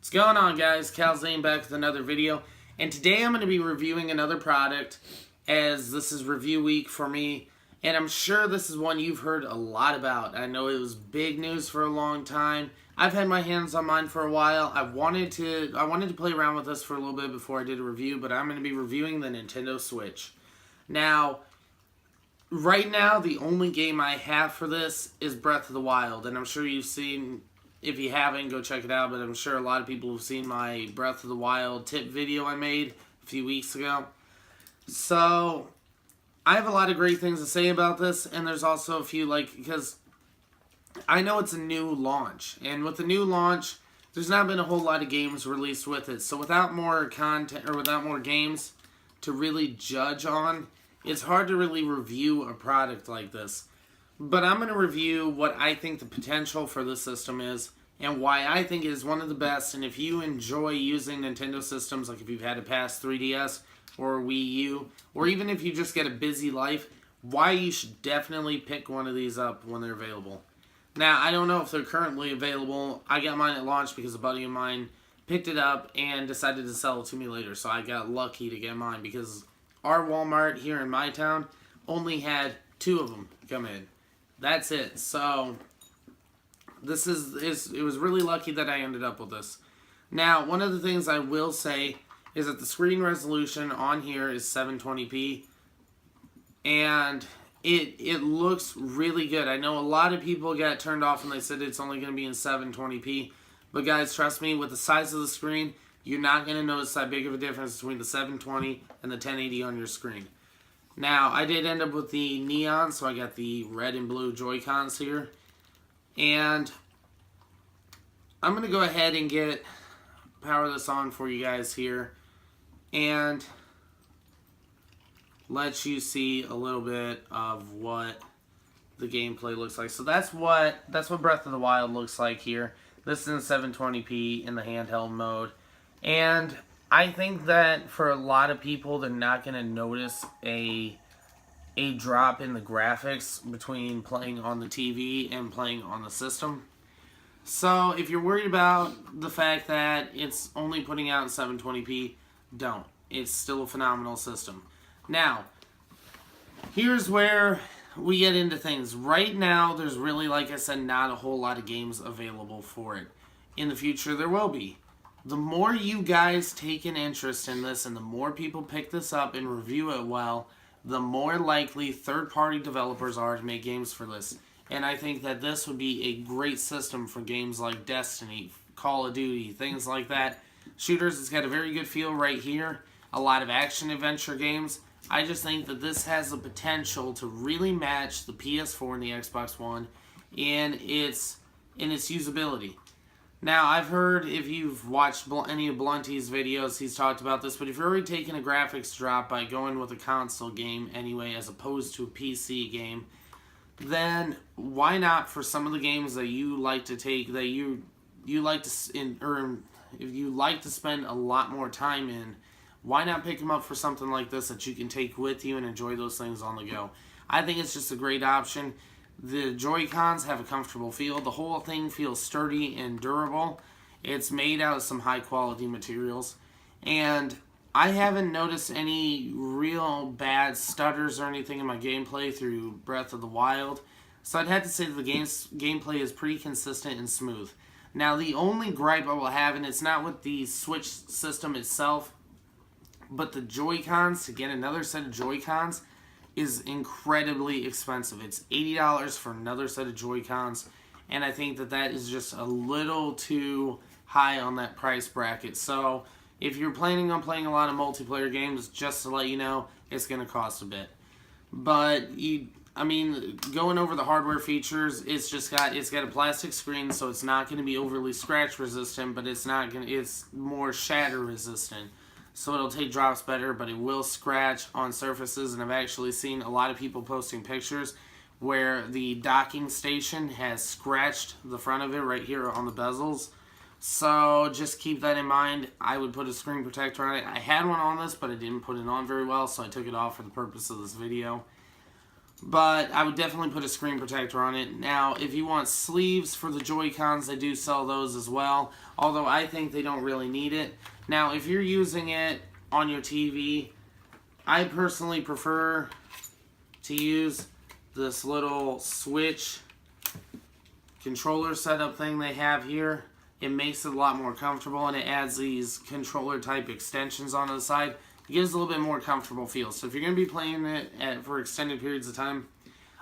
What's going on, guys? Kalzain back with another video, and today I'm going to be reviewing another product, as this is review week for me, and I'm sure this is one you've heard a lot about. I know it was big news for a long time. I've had my hands on mine for a while. I wanted to play around with this for a little bit before I did a review, but I'm going to be reviewing the Nintendo Switch. Now, right now, the only game I have for this is Breath of the Wild, and I'm sure you've seen. If you haven't, go check it out, but I'm sure a lot of people have seen my Breath of the Wild tip video I made a few weeks ago. So, I have a lot of great things to say about this, and there's also a few, because I know it's a new launch, and with the new launch, there's not been a whole lot of games released with it. So without more content, or without more games to really judge on, it's hard to really review a product like this. But I'm going to review what I think the potential for this system is and why I think it is one of the best. And if you enjoy using Nintendo systems, like if you've had a past 3DS or Wii U, or even if you just get a busy life, why you should definitely pick one of these up when they're available. Now, I don't know if they're currently available. I got mine at launch because a buddy of mine picked it up and decided to sell it to me later. So I got lucky to get mine because our Walmart here in my town only had 2 of them come in. That's it. So, it was really lucky that I ended up with this. Now, one of the things I will say is that the screen resolution on here is 720p. And it looks really good. I know a lot of people got turned off when they said it's only going to be in 720p. But guys, trust me, with the size of the screen, you're not going to notice that big of a difference between the 720 and the 1080 on your screen. Now, I did end up with the neon, so I got the red and blue Joy-Cons here. And I'm going to go ahead and power this on for you guys here. And let you see a little bit of what the gameplay looks like. So that's what Breath of the Wild looks like here. This is in 720p in the handheld mode. And I think that for a lot of people, they're not going to notice a drop in the graphics between playing on the TV and playing on the system. So if you're worried about the fact that it's only putting out in 720p, don't. It's still a phenomenal system. Now, here's where we get into things. Right now, there's really, like I said, not a whole lot of games available for it. In the future, there will be. The more you guys take an interest in this and the more people pick this up and review it well, the more likely third-party developers are to make games for this. And I think that this would be a great system for games like Destiny, Call of Duty, things like that. Shooters, it's got a very good feel right here. A lot of action-adventure games. I just think that this has the potential to really match the PS4 and the Xbox One in its usability. Now, I've heard, if you've watched any of Blunty's videos, he's talked about this, but if you're already taking a graphics drop by going with a console game anyway, as opposed to a PC game, then why not for some of the games that you like to take, that you like to, or if you like to spend a lot more time in, why not pick them up for something like this that you can take with you and enjoy those things on the go? I think it's just a great option. The Joy-Cons have a comfortable feel. The whole thing feels sturdy and durable. It's made out of some high-quality materials. And I haven't noticed any real bad stutters or anything in my gameplay through Breath of the Wild. So I'd have to say that the gameplay is pretty consistent and smooth. Now, the only gripe I will have, and it's not with the Switch system itself, but the Joy-Cons, to get another set of Joy-Cons, is incredibly expensive. It's $80 for another set of Joy-Cons, and I think that is just a little too high on that price bracket. So if you're planning on playing a lot of multiplayer games, just to let you know, it's going to cost a bit. But going over the hardware features, it's got a plastic screen, so it's not going to be overly scratch resistant, but it's more shatter resistant. So it'll take drops better, but it will scratch on surfaces. And I've actually seen a lot of people posting pictures where the docking station has scratched the front of it right here on the bezels. So just keep that in mind. I would put a screen protector on it. I had one on this, but I didn't put it on very well, so I took it off for the purpose of this video. but I would definitely put a screen protector on it. Now, if you want sleeves for the Joy-Cons, they do sell those as well, although I think they don't really need it. Now, if you're using it on your TV, I personally prefer to use this little switch controller setup thing they have here. It makes it a lot more comfortable, and it adds these controller type extensions on the side. It gives a little bit more comfortable feel. So if you're going to be playing it for extended periods of time,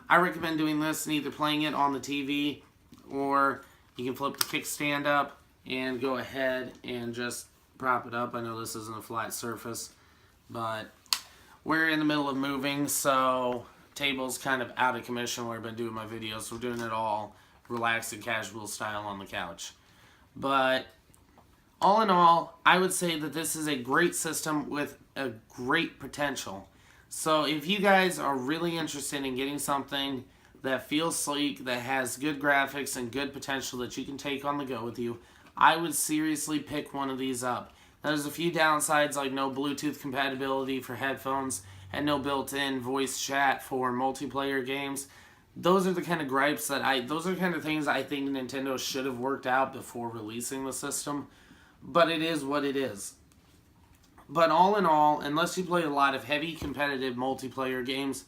I recommend doing this and either playing it on the TV, or you can flip the kickstand up and go ahead and just prop it up. I know this isn't a flat surface, but we're in the middle of moving, so table's kind of out of commission where I've been doing my videos. So we're doing it all relaxed and casual style on the couch. But all in all, I would say that this is a great system with a great potential. So if you guys are really interested in getting something that feels sleek, that has good graphics and good potential that you can take on the go with you, I would seriously pick one of these up. Now, there's a few downsides, like no Bluetooth compatibility for headphones and no built-in voice chat for multiplayer games. Those are the kind of gripes those are the kind of things I think Nintendo should have worked out before releasing the system. But it is what it is. But all in all, unless you play a lot of heavy competitive multiplayer games,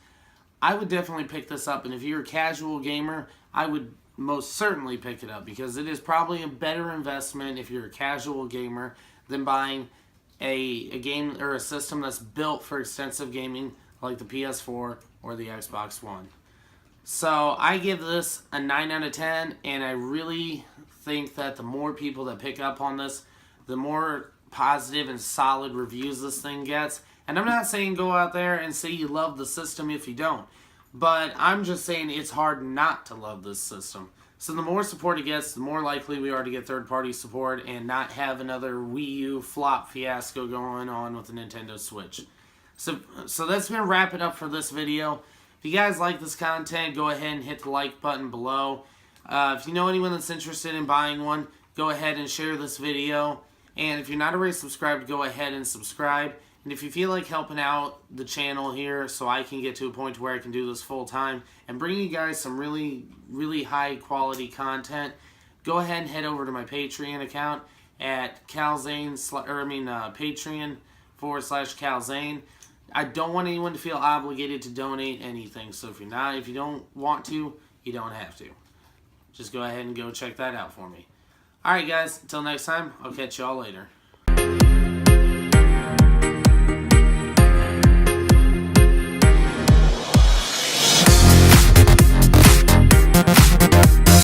I would definitely pick this up. And if you're a casual gamer, I would most certainly pick it up, because it is probably a better investment if you're a casual gamer than buying a game or a system that's built for extensive gaming like the PS4 or the Xbox One. So I give this a 9 out of 10, and I really think that the more people that pick up on this, the more positive and solid reviews this thing gets. And I'm not saying go out there and say you love the system if you don't, but I'm just saying it's hard not to love this system. So the more support it gets, the more likely we are to get third-party support and not have another Wii U flop fiasco going on with the Nintendo Switch. So that's going to wrap it up for this video. If you guys like this content, go ahead and hit the like button below. If you know anyone that's interested in buying one, go ahead and share this video. And if you're not already subscribed, go ahead and subscribe. And if you feel like helping out the channel here so I can get to a point where I can do this full time and bring you guys some really, really high quality content, go ahead and head over to my Patreon account at Patreon.com/Kalzain. I don't want anyone to feel obligated to donate anything. So if you don't want to, you don't have to. Just go ahead and go check that out for me. Alright guys, until next time, I'll catch y'all later.